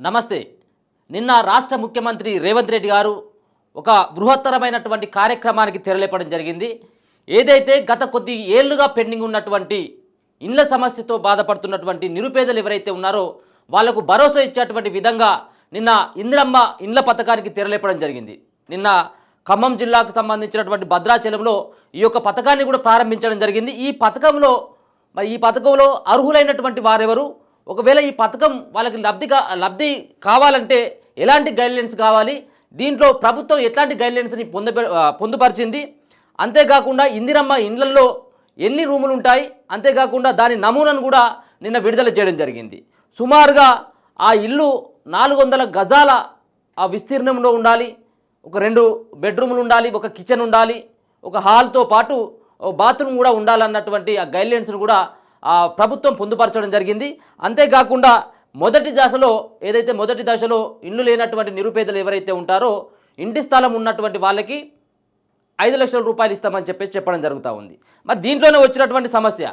నమస్తే. నిన్న రాష్ట్ర ముఖ్యమంత్రి రేవంత్ రెడ్డి గారు ఒక బృహత్తరమైనటువంటి కార్యక్రమానికి తెరలేపడం జరిగింది. ఏదైతే గత కొద్ది ఏళ్లుగా పెండింగ్ ఉన్నటువంటి ఇండ్ల సమస్యతో బాధపడుతున్నటువంటి నిరుపేదలు ఎవరైతే ఉన్నారో వాళ్లకు భరోసా ఇచ్చేటువంటి విధంగా నిన్న ఇందిరమ్మ ఇండ్ల పథకానికి తెరలేపడం జరిగింది. నిన్న ఖమ్మం జిల్లాకు సంబంధించినటువంటి భద్రాచలంలో ఈ యొక్క పథకాన్ని కూడా ప్రారంభించడం జరిగింది. ఈ పథకంలో అర్హులైనటువంటి వారెవరు, ఒకవేళ ఈ పథకం వాళ్ళకి లబ్ధి కావాలంటే ఎలాంటి గైడ్లైన్స్ కావాలి, దీంట్లో ప్రభుత్వం ఎట్లాంటి గైడ్లైన్స్ని పొందుపరిచింది, అంతేకాకుండా ఇందిరమ్మ ఇండ్లల్లో ఎన్ని రూములు ఉంటాయి, అంతేకాకుండా దాని నమూనాను కూడా నిన్న విడుదల చేయడం జరిగింది. సుమారుగా ఆ ఇల్లు 400 గజాల ఆ విస్తీర్ణంలో ఉండాలి, ఒక 2 బెడ్రూములు ఉండాలి, ఒక కిచెన్ ఉండాలి, ఒక హాల్తో పాటు బాత్రూమ్ కూడా ఉండాలన్నటువంటి ఆ గైడ్లైన్స్ను కూడా ప్రభుత్వం పొందుపరచడం జరిగింది. అంతేకాకుండా మొదటి దశలో ఇల్లు లేనటువంటి నిరుపేదలు ఎవరైతే ఉంటారో ఇంటి స్థలం ఉన్నటువంటి వాళ్ళకి 5 లక్షల రూపాయలు ఇస్తామని చెప్పడం జరుగుతూ ఉంది. మరి దీంట్లోనే వచ్చినటువంటి సమస్య,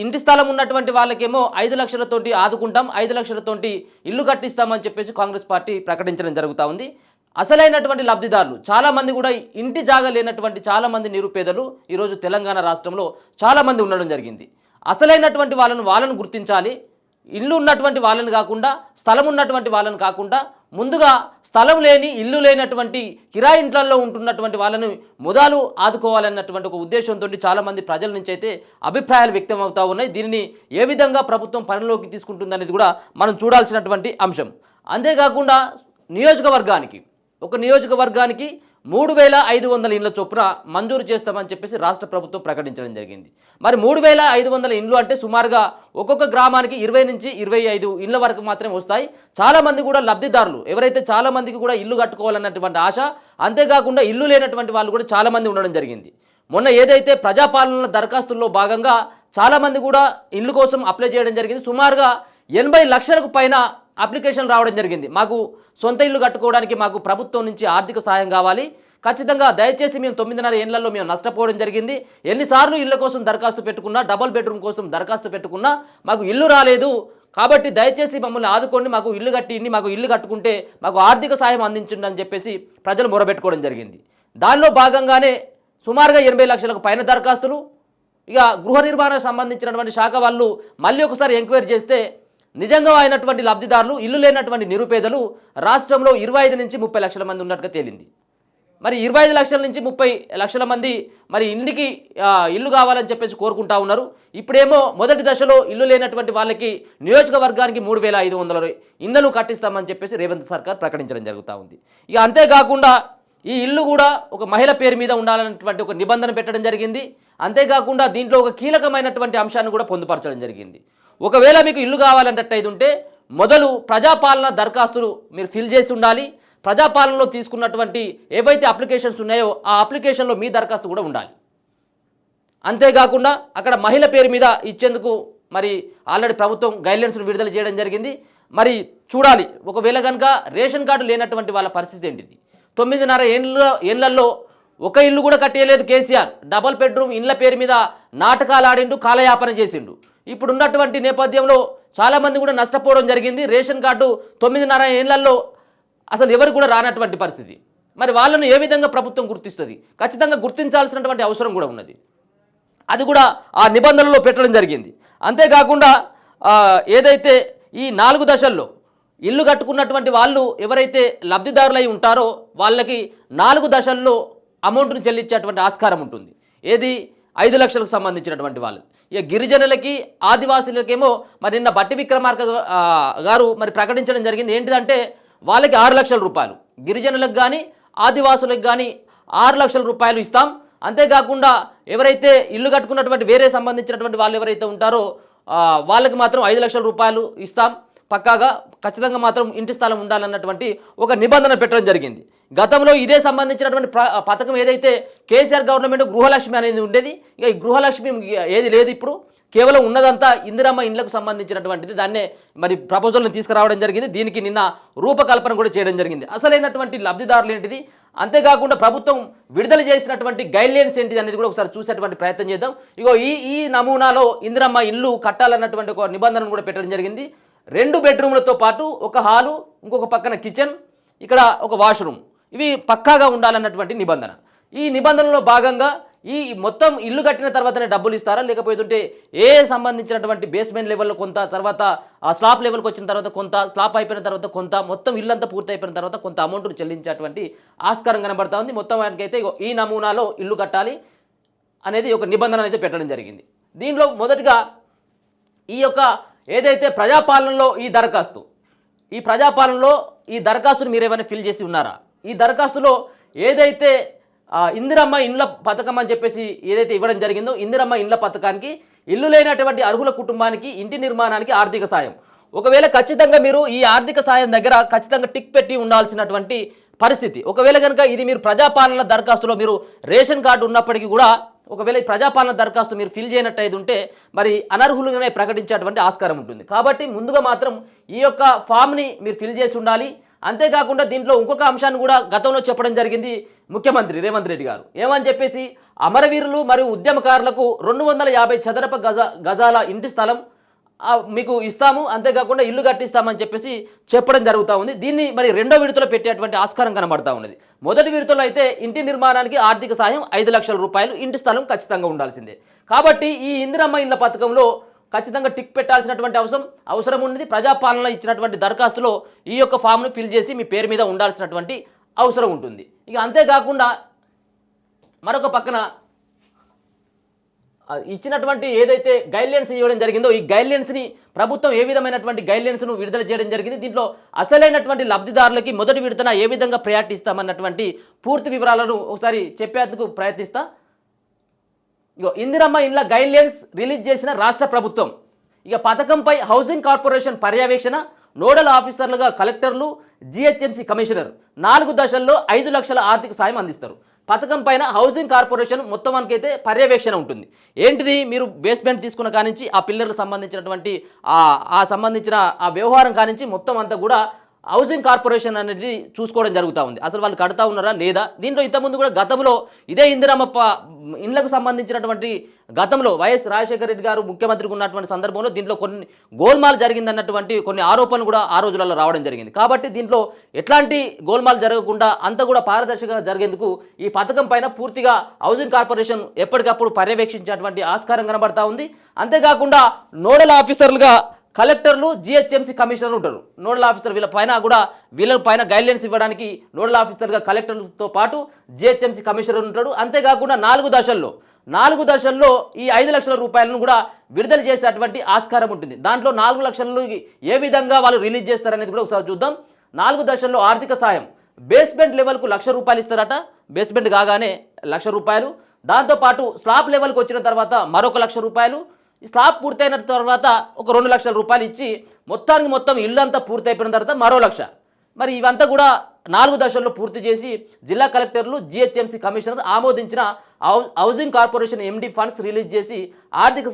ఇంటి స్థలం ఉన్నటువంటి వాళ్ళకేమో 5 లక్షలతోటి ఆదుకుంటాం, 5 లక్షలతోటి ఇల్లు కట్టిస్తామని కాంగ్రెస్ పార్టీ ప్రకటించడం జరుగుతూ ఉంది. అసలైనటువంటి లబ్ధిదారులు చాలామంది కూడా ఇంటి జాగా లేనటువంటి చాలామంది నిరుపేదలు ఈరోజు తెలంగాణ రాష్ట్రంలో చాలామంది ఉండడం జరిగింది. అసలైనటువంటి వాళ్ళను గుర్తించాలి. ఇల్లు ఉన్నటువంటి వాళ్ళని కాకుండా, స్థలం ఉన్నటువంటి వాళ్ళని కాకుండా, ముందుగా స్థలం లేని ఇల్లు లేనటువంటి కిరాయి ఇంట్లలో ఉంటున్నటువంటి వాళ్ళని మొదలు ఆదుకోవాలన్నటువంటి ఒక ఉద్దేశంతో చాలామంది ప్రజల నుంచి అయితే అభిప్రాయాలు వ్యక్తం అవుతూ ఉన్నాయి. దీనిని ఏ విధంగా ప్రభుత్వం పరిగణలోకి తీసుకుంటుందనేది కూడా మనం చూడాల్సినటువంటి అంశం. అంతేకాకుండా ఒక నియోజకవర్గానికి 3500 ఇండ్ల చొప్పున మంజూరు చేస్తామని రాష్ట్ర ప్రభుత్వం ప్రకటించడం జరిగింది. మరి 3500 ఇండ్లు అంటే సుమారుగా ఒక్కొక్క గ్రామానికి 20 నుంచి 25 ఇండ్ల వరకు మాత్రమే వస్తాయి. చాలామంది కూడా లబ్ధిదారులు ఎవరైతే చాలామందికి కూడా ఇల్లు కట్టుకోవాలన్నటువంటి ఆశ, అంతేకాకుండా ఇల్లు లేనటువంటి వాళ్ళు కూడా చాలామంది ఉండడం జరిగింది. మొన్న ఏదైతే ప్రజాపాలన దరఖాస్తుల్లో భాగంగా చాలామంది కూడా ఇల్లు కోసం అప్లై చేయడం జరిగింది. సుమారుగా 80 లక్షలకు పైన అప్లికేషన్ రావడం జరిగింది. మాకు సొంత ఇల్లు కట్టుకోవడానికి మాకు ప్రభుత్వం నుంచి ఆర్థిక సహాయం కావాలి, ఖచ్చితంగా దయచేసి మేము 9.5 ఏళ్లలో మేము నష్టపోవడం జరిగింది, ఎన్నిసార్లు ఇళ్ళ కోసం దరఖాస్తు పెట్టుకున్నా, డబుల్ బెడ్రూమ్ కోసం దరఖాస్తు పెట్టుకున్నా మాకు ఇల్లు రాలేదు, కాబట్టి దయచేసి మమ్మల్ని ఆదుకోండి, మాకు ఇల్లు కట్టుకుంటే మాకు ఆర్థిక సహాయం అందించండి అని ప్రజలు మొరబెట్టుకోవడం జరిగింది. దానిలో భాగంగానే సుమారుగా 80 లక్షలకు పైన దరఖాస్తులు. ఇక గృహ నిర్మాణానికి సంబంధించినటువంటి శాఖ వాళ్ళు మళ్ళీ ఒకసారి ఎంక్వైరీ చేస్తే నిజంగా అయినటువంటి లబ్ధిదారులు, ఇల్లు లేనటువంటి నిరుపేదలు రాష్ట్రంలో 25 నుంచి 30 లక్షల మంది ఉన్నట్టుగా తేలింది. మరి 25 లక్షల నుంచి 30 లక్షల మంది మరి ఇంటికి ఇల్లు కావాలని కోరుకుంటా ఉన్నారు. ఇప్పుడేమో మొదటి దశలో ఇల్లు లేనటువంటి వాళ్ళకి నియోజకవర్గానికి 3500 ఇళ్లను కట్టిస్తామని రేవంత్ సర్కార్ ప్రకటించడం జరుగుతూ ఉంది. ఇక అంతేకాకుండా ఈ ఇల్లు కూడా ఒక మహిళ పేరు మీద ఉండాలన్నటువంటి ఒక నిబంధన పెట్టడం జరిగింది. అంతేకాకుండా దీంట్లో ఒక కీలకమైనటువంటి అంశాన్ని కూడా పొందుపరచడం జరిగింది. ఒకవేళ మీకు ఇల్లు కావాలన్నట్టయితే ఉంటే మొదలు ప్రజాపాలన దరఖాస్తులు మీరు ఫిల్ చేసి ఉండాలి. ప్రజాపాలనలో తీసుకున్నటువంటి ఏవైతే అప్లికేషన్స్ ఉన్నాయో ఆ అప్లికేషన్లో మీ దరఖాస్తు కూడా ఉండాలి. అంతేకాకుండా అక్కడ మహిళ పేరు మీద ఇచ్చేందుకు మరి ఆల్రెడీ ప్రభుత్వం గైడ్లైన్స్ను విడుదల చేయడం జరిగింది. మరి చూడాలి, ఒకవేళ కనుక రేషన్ కార్డు లేనటువంటి వాళ్ళ పరిస్థితి ఏంటిది. 9.5 ఏళ్లలో ఒక ఇల్లు కూడా కట్టేయలేదు కేసీఆర్. డబుల్ బెడ్రూమ్ ఇళ్ల పేరు మీద నాటకాలు ఆడిండు, కాలయాపన చేసిండు. ఇప్పుడున్నటువంటి నేపథ్యంలో చాలామంది కూడా నష్టపోవడం జరిగింది. రేషన్ కార్డు 9.5 ఏళ్లలో అసలు ఎవరు కూడా రానటువంటి పరిస్థితి. మరి వాళ్ళను ఏ విధంగా ప్రభుత్వం గుర్తిస్తుంది? ఖచ్చితంగా గుర్తించాల్సినటువంటి అవసరం కూడా ఉన్నది. అది కూడా ఆ నిబంధనలో పెట్టడం జరిగింది. అంతేకాకుండా ఏదైతే ఈ 4 దశల్లో ఇల్లు కట్టుకున్నటువంటి వాళ్ళు ఎవరైతే లబ్ధిదారులై ఉంటారో వాళ్ళకి 4 దశల్లో అమౌంట్ను చెల్లించేటువంటి ఆస్కారం ఉంటుంది. ఏది 5 లక్షలకు సంబంధించినటువంటి వాళ్ళు. ఇక గిరిజనులకి, ఆదివాసులకేమో మరి నిన్న బట్టి విక్రమార్క గారు మరి ప్రకటించడం జరిగింది. ఏంటిదంటే వాళ్ళకి 6 లక్షల రూపాయలు, గిరిజనులకు కానీ ఆదివాసులకు కానీ 6 లక్షల రూపాయలు ఇస్తాం. అంతేకాకుండా ఎవరైతే ఇల్లు కట్టుకున్నటువంటి వేరే సంబంధించినటువంటి వాళ్ళు ఎవరైతే ఉంటారో వాళ్ళకి మాత్రం 5 లక్షల రూపాయలు ఇస్తాం, పక్కాగా ఖచ్చితంగా మాత్రం ఇంటి స్థలం ఉండాలన్నటువంటి ఒక నిబంధన పెట్టడం జరిగింది. గతంలో ఇదే సంబంధించినటువంటి పథకం ఏదైతే కేసీఆర్ గవర్నమెంట్ గృహలక్ష్మి అనేది ఉండేది, ఇక ఈ గృహలక్ష్మి ఏది లేదు. ఇప్పుడు కేవలం ఉన్నదంతా ఇందిరమ్మ ఇండ్లకు సంబంధించినటువంటిది. దాన్నే మరి ప్రపోజల్ని తీసుకురావడం జరిగింది. దీనికి నిన్న రూపకల్పన కూడా చేయడం జరిగింది. అసలైనటువంటి లబ్ధిదారులు ఏంటిది, అంతేకాకుండా ప్రభుత్వం విడుదల చేసినటువంటి గైడ్లైన్స్ ఏంటిది అనేది కూడా ఒకసారి చూసేటువంటి ప్రయత్నం చేద్దాం. ఇగో ఈ నమూనాలో ఇందిరమ్మ ఇల్లు కట్టాలన్నటువంటి ఒక నిబంధనను కూడా పెట్టడం జరిగింది. 2 బెడ్రూమ్లతో పాటు ఒక హాలు, ఇంకొక పక్కన కిచెన్, ఇక్కడ ఒక వాష్రూమ్, ఇవి పక్కాగా ఉండాలన్నటువంటి నిబంధన. ఈ నిబంధనలో భాగంగా ఈ మొత్తం ఇల్లు కట్టిన తర్వాతనే డబ్బులు ఇస్తారా, లేకపోతే సంబంధించినటువంటి బేస్మెంట్ లెవెల్లో కొంత, తర్వాత ఆ స్లాబ్ లెవెల్కి వచ్చిన తర్వాత కొంత, స్లాబ్ అయిపోయిన తర్వాత కొంత, మొత్తం ఇల్లంతా పూర్తి అయిపోయిన తర్వాత కొంత అమౌంట్ను చెల్లించేటువంటి ఆస్కారం కనబడతా ఉంది. మొత్తం వారికైతే ఈ నమూనాలో ఇల్లు కట్టాలి అనేది ఒక నిబంధన అయితే పెట్టడం జరిగింది. దీనిలో మొదటిగా ఈ యొక్క ఏదైతే ప్రజాపాలనలో ఈ దరఖాస్తును మీరు ఏమైనా ఫిల్ చేసి ఉన్నారా? ఈ దరఖాస్తులో ఏదైతే ఇందిరమ్మ ఇండ్ల పథకం అని చెప్పేసి ఏదైతే ఇవ్వడం జరిగిందో, ఇందిరమ్మ ఇండ్ల పథకానికి ఇల్లు లేనటువంటి అర్హుల కుటుంబానికి ఇంటి నిర్మాణానికి ఆర్థిక సాయం, ఒకవేళ ఖచ్చితంగా మీరు ఈ ఆర్థిక సాయం దగ్గర ఖచ్చితంగా టిక్ పెట్టి ఉండాల్సినటువంటి పరిస్థితి. ఒకవేళ కనుక ఇది మీరు ప్రజాపాలన దరఖాస్తులో మీరు రేషన్ కార్డు ఉన్నప్పటికీ కూడా ఒకవేళ ఈ ప్రజాపాలన దరఖాస్తు మీరు ఫిల్ చేయనట్టయితే ఉంటే మరి అనర్హులుగానే ప్రకటించేటువంటి ఆస్కారం ఉంటుంది. కాబట్టి ముందుగా మాత్రం ఈ యొక్క ఫామ్ని మీరు ఫిల్ చేసి ఉండాలి. అంతేకాకుండా దీంట్లో ఇంకొక అంశాన్ని కూడా గతంలో చెప్పడం జరిగింది ముఖ్యమంత్రి రేవంత్ రెడ్డి గారు. ఏమని చెప్పేసి అమరవీరులు మరియు ఉద్యమకారులకు 250 చదరపు గజాల ఇంటి స్థలం మీకు ఇస్తాము, అంతేకాకుండా ఇల్లు కట్టిస్తామని చెప్పేసి చెప్పడం జరుగుతూ ఉంది. దీన్ని మరి రెండో విడతలో పెట్టేటువంటి ఆస్కారం కనబడతా ఉన్నది. మొదటి విడతలో అయితే ఇంటి నిర్మాణానికి ఆర్థిక సాయం 5 లక్షల రూపాయలు, ఇంటి స్థలం ఖచ్చితంగా ఉండాల్సిందే. కాబట్టి ఈ ఇందిరమ్మ ఇండ్ల పథకంలో ఖచ్చితంగా టిక్ పెట్టాల్సినటువంటి అవసరం ఉన్నది. ప్రజాపాలన ఇచ్చినటువంటి దరఖాస్తులో ఈ యొక్క ఫామ్ను ఫిల్ చేసి మీ పేరు మీద ఉండాల్సినటువంటి అవసరం ఉంటుంది. ఇక అంతేకాకుండా మరొక పక్కన ఇచ్చినటువంటి ఏదైతే గైడ్లైన్స్ ఇవ్వడం జరిగిందో, ఈ గైడ్లైన్స్ని ప్రభుత్వం ఏ విధమైనటువంటి గైడ్లైన్స్ను విడుదల చేయడం జరిగింది. దీంట్లో అసలైనటువంటి లబ్ధిదారులకి మొదటి విడతన ఏ విధంగా ప్రయారిటీ ఇస్తామన్నటువంటి పూర్తి వివరాలను ఒకసారి చెప్పేందుకు ప్రయత్నిస్తా. ఇగో ఇందిరమ్మ ఇండ్ల గైడ్లైన్స్ రిలీజ్ చేసిన రాష్ట్ర ప్రభుత్వం. ఇక పథకంపై హౌసింగ్ కార్పొరేషన్ పర్యవేక్షణ, నోడల్ ఆఫీసర్లుగా కలెక్టర్లు, జిహెచ్ఎంసీ కమిషనర్ 4 దశల్లో 5 లక్షల ఆర్థిక సాయం అందిస్తారు. పథకం పైన హౌసింగ్ కార్పొరేషన్ మొత్తానికైతే పర్యవేక్షణ ఉంటుంది. ఏంటిది, మీరు బేస్మెంట్ తీసుకున్న కానించి ఆ పిల్లర్లకు సంబంధించినటువంటి సంబంధించిన ఆ వ్యవహారం కానించి మొత్తం అంతా కూడా హౌసింగ్ కార్పొరేషన్ అనేది చూసుకోవడం జరుగుతూ ఉంది. అసలు వాళ్ళు కడతా ఉన్నారా లేదా? దీంట్లో ఇంతకుముందు కూడా గతంలో ఇదే ఇందిరమ్మ ఇండ్లకు సంబంధించినటువంటి గతంలో వైఎస్ రాజశేఖర రెడ్డి గారు ముఖ్యమంత్రిగా ఉన్నటువంటి సందర్భంలో దీంట్లో కొన్ని గోల్మాల్ జరిగిందన్నటువంటి కొన్ని ఆరోపణలు కూడా ఆ రోజులలో రావడం జరిగింది. కాబట్టి దీంట్లో ఎట్లాంటి గోల్మాల్ జరగకుండా అంతా కూడా పారదర్శకంగా జరిగేందుకు ఈ పథకం పైన పూర్తిగా హౌసింగ్ కార్పొరేషన్ ఎప్పటికప్పుడు పర్యవేక్షించేటువంటి ఆస్కారం కనబడతా ఉంది. అంతేకాకుండా నోడల్ ఆఫీసర్లుగా కలెక్టర్లు, జిహెచ్ఎంసీ కమిషనర్ ఉంటారు. నోడల్ ఆఫీసర్ వీళ్ళ పైన గైడ్లైన్స్ ఇవ్వడానికి నోడల్ ఆఫీసర్గా కలెక్టర్లతో పాటు జిహెచ్ఎంసీ కమిషనర్ ఉంటాడు. అంతేకాకుండా 4 దశల్లో ఈ 5 లక్షల రూపాయలను కూడా విడుదల చేసేటువంటి ఆస్కారం ఉంటుంది. దాంట్లో 4 లక్షలు ఏ విధంగా వాళ్ళు రిలీజ్ చేస్తారనేది కూడా ఒకసారి చూద్దాం. 4 దశల్లో ఆర్థిక సాయం బేస్మెంట్ లెవెల్కు 1 లక్ష రూపాయలు ఇస్తారట. బేస్మెంట్ కాగానే 1 లక్ష రూపాయలు. దాంతోపాటు స్లాబ్ లెవెల్కి వచ్చిన తర్వాత మరొక 1 లక్ష రూపాయలు. స్లాబ్ పూర్తయిన తర్వాత ఒక 2 లక్షల రూపాయలు ఇచ్చి మొత్తం ఇల్లు అంతా పూర్తి అయిపోయిన తర్వాత మరో 1 లక్ష. మరి ఇవంతా కూడా 4 దశల్లో పూర్తి చేసి జిల్లా కలెక్టర్లు, జిహెచ్ఎంసీ కమిషనర్ ఆమోదించిన housing corporation MD funds release చేసి ఆర్థిక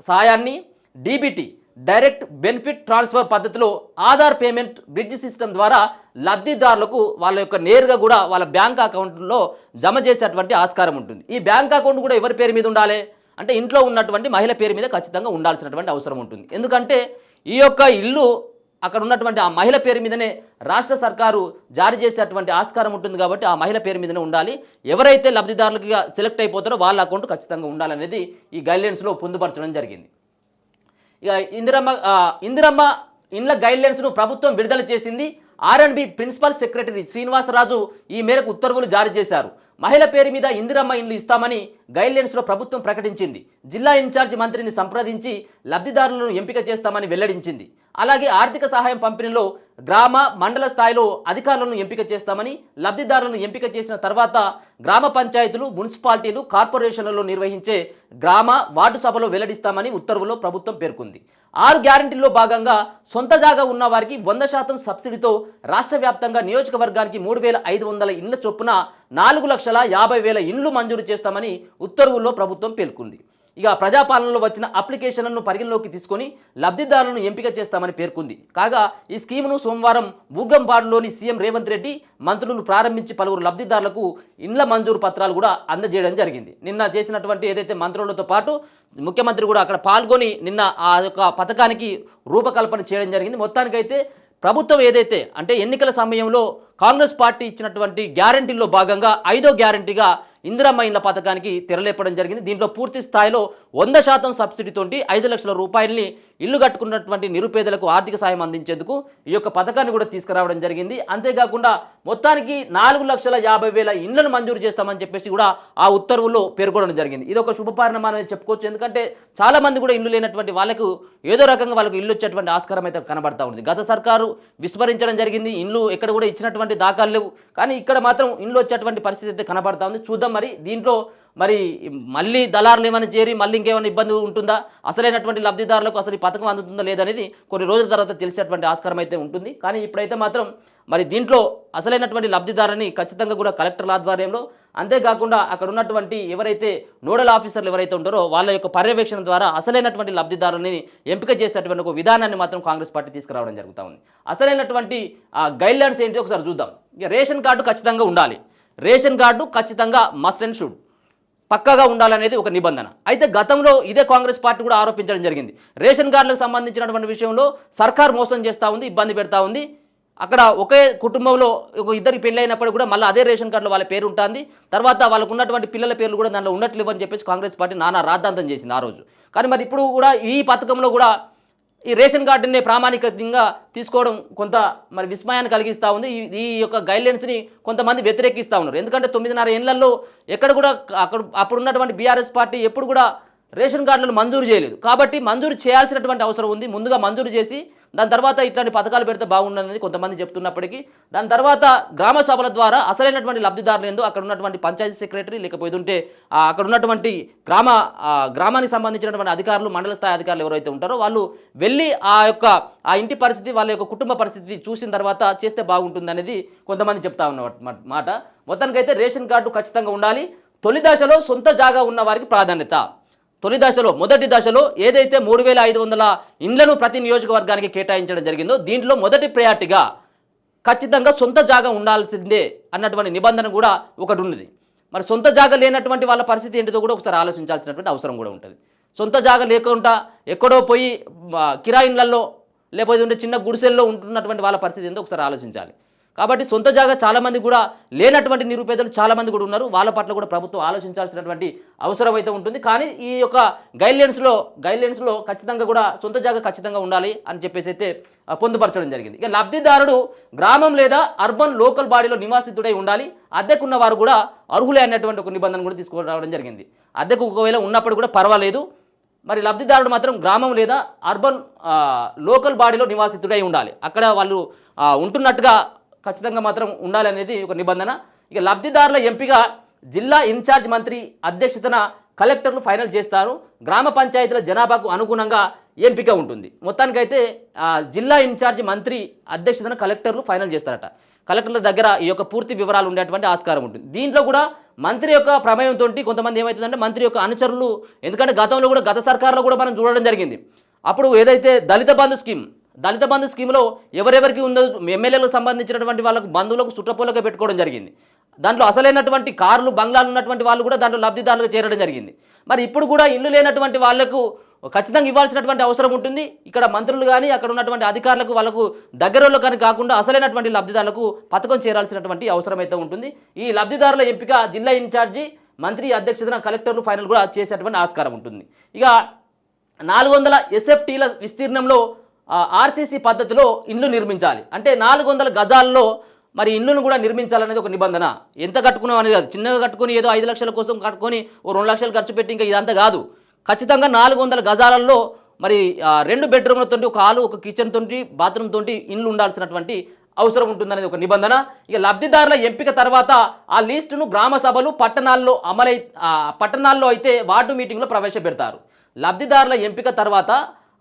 సాయాన్ని డీబీటీ డైరెక్ట్ బెనిఫిట్ ట్రాన్స్ఫర్ పద్ధతిలో ఆధార్ పేమెంట్ బ్రిడ్జ్ సిస్టమ్ ద్వారా లబ్ధిదారులకు వాళ్ళ యొక్క నేరుగా కూడా వాళ్ళ బ్యాంక్ అకౌంట్లో జమ చేసేటువంటి ఆస్కారం ఉంటుంది. ఈ బ్యాంక్ అకౌంట్ కూడా ఎవరి పేరు మీద ఉండాలి అంటే ఇంట్లో ఉన్నటువంటి మహిళ పేరు మీద ఖచ్చితంగా ఉండాల్సినటువంటి అవసరం ఉంటుంది. ఎందుకంటే ఈ యొక్క ఇల్లు అక్కడ ఉన్నటువంటి ఆ మహిళ పేరు మీదనే రాష్ట్ర సర్కారు జారీ చేసేటువంటి ఆస్కారం ఉంటుంది. కాబట్టి ఆ మహిళ పేరు మీదనే ఉండాలి. ఎవరైతే లబ్ధిదారులుగా సెలెక్ట్ అయిపోతారో వాళ్ళ అకౌంట్ ఖచ్చితంగా ఉండాలనేది ఈ గైడ్లైన్స్లో పొందుపరచడం జరిగింది. ఇక ఇందిరమ్మ ఇండ్ల గైడ్లైన్స్ను ప్రభుత్వం విడుదల చేసింది. R&B ప్రిన్సిపల్ సెక్రటరీ శ్రీనివాసరాజు ఈ మేరకు ఉత్తర్వులు జారీ చేశారు. మహిళ పేరు మీద ఇందిరమ్మ ఇండ్లు ఇస్తామని గైడ్లైన్స్లో ప్రభుత్వం ప్రకటించింది. జిల్లా ఇన్ఛార్జి మంత్రిని సంప్రదించి లబ్ధిదారులను ఎంపిక చేస్తామని వెల్లడించింది. అలాగే ఆర్థిక సహాయం పంపిణీలో గ్రామ, మండల స్థాయిలో అధికారులను ఎంపిక చేస్తామని, లబ్ధిదారులను ఎంపిక చేసిన తర్వాత గ్రామ పంచాయతీలు, మున్సిపాలిటీలు, కార్పొరేషన్లలో నిర్వహించే గ్రామ, వార్డు సభలో వెల్లడిస్తామని ఉత్తర్వులో ప్రభుత్వం పేర్కొంది. 6 గ్యారెంటీల్లో భాగంగా సొంత జాగా ఉన్న వారికి 100% సబ్సిడీతో రాష్ట్ర వ్యాప్తంగా నియోజకవర్గానికి 3,500 ఇండ్ల చొప్పున 4,50,000 ఇండ్లు మంజూరు చేస్తామని ఉత్తర్వుల్లో ప్రభుత్వం పేర్కొంది. ఇక ప్రజాపాలనలో వచ్చిన అప్లికేషన్లను పరిగణలోకి తీసుకొని లబ్ధిదారులను ఎంపిక చేస్తామని పేర్కొంది. కాగా ఈ స్కీమును సోమవారం బూగంపాడులోని సీఎం రేవంత్ రెడ్డి మంత్రులు ప్రారంభించి పలువురు లబ్ధిదారులకు ఇండ్ల మంజూరు పత్రాలు కూడా అందజేయడం జరిగింది. నిన్న చేసినటువంటి ఏదైతే మంత్రులతో పాటు ముఖ్యమంత్రి కూడా అక్కడ పాల్గొని నిన్న ఆ యొక్క పథకానికి రూపకల్పన చేయడం జరిగింది. మొత్తానికైతే ప్రభుత్వం ఏదైతే అంటే ఎన్నికల సమయంలో కాంగ్రెస్ పార్టీ ఇచ్చినటువంటి గ్యారంటీల్లో భాగంగా 5వ గ్యారంటీగా ఇందిరమ్మ ఇండ్ల పథకానికి తెరలేపడం జరిగింది. దీంట్లో పూర్తి స్థాయిలో 100% సబ్సిడీతోటి 5 లక్షల రూపాయలని ఇల్లు కట్టుకున్నటువంటి నిరుపేదలకు ఆర్థిక సాయం అందించేందుకు ఈ యొక్క పథకాన్ని కూడా తీసుకురావడం జరిగింది. అంతేకాకుండా మొత్తానికి 4,50,000 ఇండ్లను మంజూరు చేస్తామని చెప్పేసి కూడా ఆ ఉత్తర్వుల్లో పేర్కొనడం జరిగింది. ఇది ఒక శుభపరిణామం అని చెప్పుకోవచ్చు. ఎందుకంటే చాలా మంది కూడా ఇల్లు లేనటువంటి వాళ్ళకు ఏదో రకంగా వాళ్ళకు ఇల్లు వచ్చేటువంటి ఆస్కారం అయితే కనబడతా ఉంది. గత సర్కారు విస్మరించడం జరిగింది. ఇండ్లు ఎక్కడ కూడా ఇచ్చినటువంటి దాఖలు లేవు. కానీ ఇక్కడ మాత్రం ఇండ్లు వచ్చేటువంటి పరిస్థితి అయితే కనబడతా ఉంది. చూద్దాం మరి దీంట్లో మరి మళ్ళీ దళారులు ఏమైనా చేరి మళ్ళీ ఇంకేమైనా ఇబ్బంది ఉంటుందా, అసలైనటువంటి లబ్ధిదారులకు అసలు ఈ పథకం అందుతుందా లేదనేది కొన్ని రోజుల తర్వాత తెలిసేటువంటి ఆస్కారం అయితే ఉంటుంది. కానీ ఇప్పుడైతే మాత్రం మరి దీంట్లో అసలైనటువంటి లబ్ధిదారుని ఖచ్చితంగా కూడా కలెక్టర్ల ఆధ్వర్యంలో, అంతేకాకుండా అక్కడ ఉన్నటువంటి ఎవరైతే నోడల్ ఆఫీసర్లు ఎవరైతే ఉంటారో వాళ్ళ యొక్క పర్యవేక్షణ ద్వారా అసలైనటువంటి లబ్ధిదారుని ఎంపిక చేసేటువంటి ఒక విధానాన్ని మాత్రం కాంగ్రెస్ పార్టీ తీసుకురావడం జరుగుతూ ఉంది. అసలైనటువంటి గైడ్లైన్స్ ఏంటి ఒకసారి చూద్దాం. ఇక రేషన్ కార్డు ఖచ్చితంగా ఉండాలి. రేషన్ కార్డు ఖచ్చితంగా మస్ట్ అండ్ షుడ్ పక్కాగా ఉండాలనేది ఒక నిబంధన. అయితే గతంలో ఇదే కాంగ్రెస్ పార్టీ కూడా ఆరోపించడం జరిగింది. రేషన్ కార్డులకు సంబంధించినటువంటి విషయంలో సర్కార్ మోసం చేస్తూ ఉంది, ఇబ్బంది పెడతా ఉంది. అక్కడ ఒకే కుటుంబంలో ఒక ఇద్దరికి పెళ్ళి అయినప్పుడు కూడా మళ్ళీ అదే రేషన్ కార్డులో వాళ్ళ పేరు ఉంటుంది. తర్వాత వాళ్ళకు ఉన్నటువంటి పిల్లల పేర్లు కూడా దాంట్లో ఉన్నట్లు అని చెప్పేసి కాంగ్రెస్ పార్టీ నానా రాద్ధాంతం చేసింది ఆ రోజు. కానీ మరి ఇప్పుడు కూడా ఈ పథకంలో కూడా ఈ రేషన్ కార్డుని ప్రామాణికంగా తీసుకోవడం కొంత మరి విస్మయాన్ని కలిగిస్తూ ఉంది. ఈ యొక్క గైడ్లైన్స్ని కొంతమంది వ్యతిరేకిస్తూ ఉన్నారు. ఎందుకంటే 9.5 ఏళ్లలో ఎక్కడ కూడా అప్పుడు ఉన్నటువంటి బీఆర్ఎస్ పార్టీ ఎప్పుడు కూడా రేషన్ కార్డులను మంజూరు చేయలేదు. కాబట్టి మంజూరు చేయాల్సినటువంటి అవసరం ఉంది. ముందుగా మంజూరు చేసి దాని తర్వాత ఇట్లాంటి పథకాలు పెడితే బాగుండనేది కొంతమంది చెప్తున్నప్పటికీ దాని తర్వాత గ్రామ సభల ద్వారా అసలైనటువంటి లబ్ధిదారులు ఏందో అక్కడ ఉన్నటువంటి పంచాయతీ సెక్రటరీ లేకపోతే అక్కడ ఉన్నటువంటి గ్రామానికి సంబంధించినటువంటి అధికారులు, మండల స్థాయి అధికారులు ఎవరైతే ఉంటారో వాళ్ళు వెళ్ళి ఆ ఇంటి పరిస్థితి, వాళ్ళ యొక్క కుటుంబ పరిస్థితి చూసిన తర్వాత చేస్తే బాగుంటుంది అనేది కొంతమంది చెప్తా ఉన్న మాట. మొత్తానికైతే రేషన్ కార్డు ఖచ్చితంగా ఉండాలి. తొలి దశలో సొంత జాగా ఉన్న వారికి ప్రాధాన్యత. తొలి దశలో మొదటి దశలో ఏదైతే 3,500 ఇండ్లను ప్రతి నియోజకవర్గానికి కేటాయించడం జరిగిందో దీంట్లో మొదటి ప్రయారిటీగా ఖచ్చితంగా సొంత జాగా ఉండాల్సిందే అన్నటువంటి నిబంధన కూడా ఒకటి ఉన్నది. మరి సొంత జాగా లేనటువంటి వాళ్ళ పరిస్థితి ఏంటిదో కూడా ఒకసారి ఆలోచించాల్సినటువంటి అవసరం కూడా ఉంటుంది. సొంత జాగా లేకుండా ఎక్కడో పోయి కిరాయిన్లలో లేకపోతే చిన్న గుడిసెల్లో ఉంటున్నటువంటి వాళ్ళ పరిస్థితి ఏంటో ఒకసారి ఆలోచించాలి. కాబట్టి సొంత జాగా చాలామంది కూడా లేనటువంటి నిరుపేదలు చాలామంది కూడా ఉన్నారు. వాళ్ళ పట్ల కూడా ప్రభుత్వం ఆలోచించాల్సినటువంటి అవసరం అయితే ఉంటుంది. కానీ ఈ యొక్క గైడ్లైన్స్లో ఖచ్చితంగా కూడా సొంత జాగా ఖచ్చితంగా ఉండాలి అని చెప్పేసి అయితే పొందుపరచడం జరిగింది. ఇక లబ్ధిదారుడు గ్రామం లేదా అర్బన్ లోకల్ బాడీలో నివాసితుడై ఉండాలి. అద్దెకున్న వారు కూడా అర్హులే అన్నటువంటి ఒక నిబంధన కూడా తీసుకురావడం జరిగింది. అద్దెకు ఒకవేళ ఉన్నప్పుడు కూడా పర్వాలేదు. మరి లబ్ధిదారుడు మాత్రం గ్రామం లేదా అర్బన్ లోకల్ బాడీలో నివాసితుడై ఉండాలి. అక్కడ వాళ్ళు ఉంటున్నట్టుగా ఖచ్చితంగా మాత్రం ఉండాలనేది ఒక నిబంధన. ఇక లబ్ధిదారుల ఎంపిక జిల్లా ఇన్ఛార్జ్ మంత్రి అధ్యక్షతన కలెక్టర్లు ఫైనల్ చేస్తారు. గ్రామ పంచాయతీల జనాభాకు అనుగుణంగా ఎంపిక ఉంటుంది. మొత్తానికైతే జిల్లా ఇన్ఛార్జ్ మంత్రి అధ్యక్షతన కలెక్టర్లు ఫైనల్ చేస్తారట. కలెక్టర్ల దగ్గర ఈ యొక్క పూర్తి వివరాలు ఉండేటువంటి ఆస్కారం ఉంటుంది. దీంట్లో కూడా మంత్రి యొక్క ప్రమేయంతో కొంతమంది ఏమవుతుందంటే మంత్రి యొక్క అనుచరులు, ఎందుకంటే గతంలో కూడా గత సర్కారులో కూడా మనం చూడడం జరిగింది. అప్పుడు ఏదైతే దళిత బంధు స్కీమ్లో ఎవరెవరికి ఉందో ఎమ్మెల్యేలకు సంబంధించినటువంటి వాళ్ళకు బంధువులకు చుట్టపోలగా పెట్టుకోవడం జరిగింది. దాంట్లో అసలైనటువంటి కార్లు, బంగ్లాలు ఉన్నటువంటి వాళ్ళు కూడా దాంట్లో లబ్ధిదారులుగా చేరడం జరిగింది. మరి ఇప్పుడు కూడా ఇల్లు లేనటువంటి వాళ్లకు ఖచ్చితంగా ఇవ్వాల్సినటువంటి అవసరం ఉంటుంది. ఇక్కడ మంత్రులు కానీ అక్కడ ఉన్నటువంటి అధికారులకు వాళ్ళకు దగ్గరలో కానీ కాకుండా అసలైనటువంటి లబ్ధిదారులకు పథకం చేరాల్సినటువంటి అవసరం అయితే ఉంటుంది. ఈ లబ్ధిదారుల ఎంపిక జిల్లా ఇన్ఛార్జి మంత్రి అధ్యక్షతన కలెక్టర్లు ఫైనల్ కూడా చేసేటువంటి ఆస్కారం ఉంటుంది. ఇక 400 SFTల విస్తీర్ణంలో ఆర్సీసీ పద్ధతిలో ఇండ్లు నిర్మించాలి. అంటే 400 గజాల్లో మరి ఇల్లును కూడా నిర్మించాలనేది ఒక నిబంధన. ఎంత కట్టుకున్నాం అనేది కాదు. చిన్నగా కట్టుకొని ఏదో 5 లక్షల కోసం కట్టుకొని 2 లక్షలు ఖర్చు పెట్టి ఇంకా ఇదంతా కాదు. ఖచ్చితంగా 400 గజాలలో మరి 2 బెడ్రూమ్లతో, ఒక హాలు, ఒక కిచెన్ తోటి, బాత్రూమ్ తోటి ఇండ్లు ఉండాల్సినటువంటి అవసరం ఉంటుందనేది ఒక నిబంధన. ఇక లబ్ధిదారుల ఎంపిక తర్వాత ఆ లిస్టును గ్రామ సభలు పట్టణాల్లో అయితే వార్డు మీటింగ్లో ప్రవేశపెడతారు. లబ్ధిదారుల ఎంపిక తర్వాత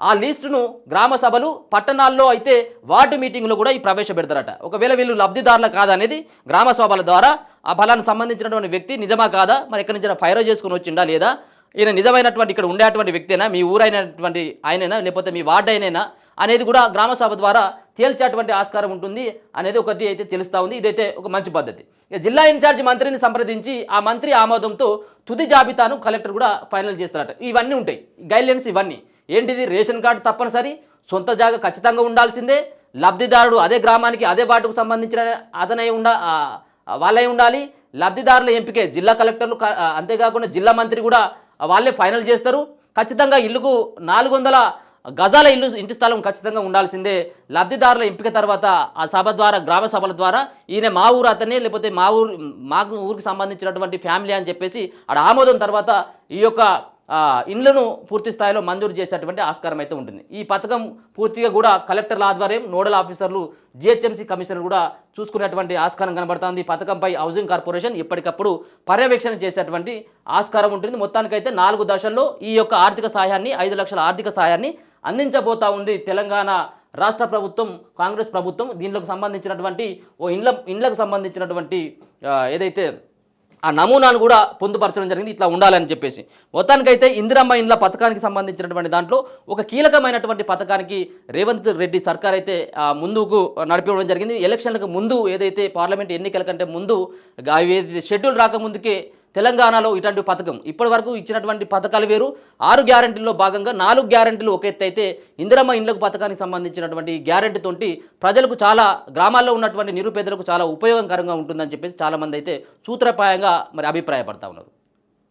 ఆ లిస్టును గ్రామ సభలు, పట్టణాల్లో అయితే వార్డు మీటింగ్లో కూడా ఈ ప్రవేశపెడతారట. ఒకవేళ వీళ్ళు లబ్ధిదారుల కాదా అనేది గ్రామ సభల ద్వారా ఆ ఫలానికి సంబంధించినటువంటి వ్యక్తి నిజమా కాదా, మరి ఎక్కడి నుంచి ఫైరో చేసుకుని వచ్చిండా లేదా, ఈయన నిజమైనటువంటి ఇక్కడ ఉండేటువంటి వ్యక్తేనా, మీ ఊరైనటువంటి ఆయనైనా, లేకపోతే మీ వార్డు అయినైనా అనేది కూడా గ్రామ సభ ద్వారా తేల్చేటువంటి ఆస్కారం ఉంటుంది అనేది ఒకటి అయితే తెలుస్తూ ఉంది. ఇదైతే ఒక మంచి పద్ధతి. ఇక జిల్లా ఇన్ఛార్జి మంత్రిని సంప్రదించి ఆ మంత్రి ఆమోదంతో తుది జాబితాను కలెక్టర్ కూడా ఫైనల్ చేస్తారట. ఇవన్నీ ఉంటాయి గైడ్లైన్స్. ఇవన్నీ ఏంటిది? రేషన్ కార్డు తప్పనిసరి, సొంత జాగా ఖచ్చితంగా ఉండాల్సిందే, లబ్ధిదారుడు అదే గ్రామానికి అదే వార్డుకు సంబంధించిన అతనై వాళ్ళై ఉండాలి, లబ్ధిదారుల ఎంపికే జిల్లా కలెక్టర్లు, అంతేకాకుండా జిల్లా మంత్రి కూడా వాళ్ళే ఫైనల్ చేస్తారు. ఖచ్చితంగా ఇల్లుకు 400 గజాల ఇంటి స్థలం ఖచ్చితంగా ఉండాల్సిందే. లబ్ధిదారుల ఎంపిక తర్వాత ఆ సభ ద్వారా, గ్రామ సభల ద్వారా ఈయన మా ఊరు అతనే, లేకపోతే మా ఊరికి సంబంధించినటువంటి ఫ్యామిలీ అని చెప్పేసి ఆడ ఆమోదం తర్వాత ఈ యొక్క ఇండ్లను పూర్తి స్థాయిలో మంజూరు చేసేటువంటి ఆస్కారం అయితే ఉంటుంది. ఈ పథకం పూర్తిగా కూడా కలెక్టర్ల ఆధ్వర్యం, నోడల్ ఆఫీసర్లు, జిహెచ్ఎంసీ కమిషనర్ కూడా చూసుకునేటువంటి ఆస్కారం కనబడుతుంది. ఈ పథకంపై హౌసింగ్ కార్పొరేషన్ ఎప్పటికప్పుడు పర్యవేక్షణ చేసేటువంటి ఆస్కారం ఉంటుంది. మొత్తానికైతే 4 దశల్లో ఈ యొక్క ఆర్థిక సహాయాన్ని, 5 లక్షల ఆర్థిక సహాయాన్ని అందించబోతా ఉంది తెలంగాణ రాష్ట్ర ప్రభుత్వం, కాంగ్రెస్ ప్రభుత్వం. దీనిలోకి సంబంధించినటువంటి ఇండ్లకు సంబంధించినటువంటి ఏదైతే ఆ నమూనాను కూడా పొందుపరచడం జరిగింది, ఇట్లా ఉండాలని చెప్పేసి. మొత్తానికైతే ఇందిరమ్మ ఇండ్ల పథకానికి సంబంధించినటువంటి దాంట్లో ఒక కీలకమైనటువంటి పథకానికి రేవంత్ రెడ్డి సర్కార్ అయితే ముందుకు నడిపించడం జరిగింది. ఎలక్షన్లకు ముందు ఏదైతే పార్లమెంట్ ఎన్నికల కంటే ముందు షెడ్యూల్ రాకముందుకే తెలంగాణలో ఇటువంటి పథకం ఇప్పటి వరకు ఇచ్చినటువంటి పథకాలు వేరు. 6 గ్యారెంటీల్లో భాగంగా 4 గ్యారెంటీలు ఒక ఎత్తు అయితే ఇందిరమ్మ ఇండ్లకు పథకానికి సంబంధించినటువంటి గ్యారెంటీతోటి ప్రజలకు, చాలా గ్రామాల్లో ఉన్నటువంటి నిరుపేదలకు చాలా ఉపయోగకరంగా ఉంటుందని చెప్పేసి చాలామంది అయితే సూత్రప్రాయంగా మరి అభిప్రాయపడతా ఉన్నారు.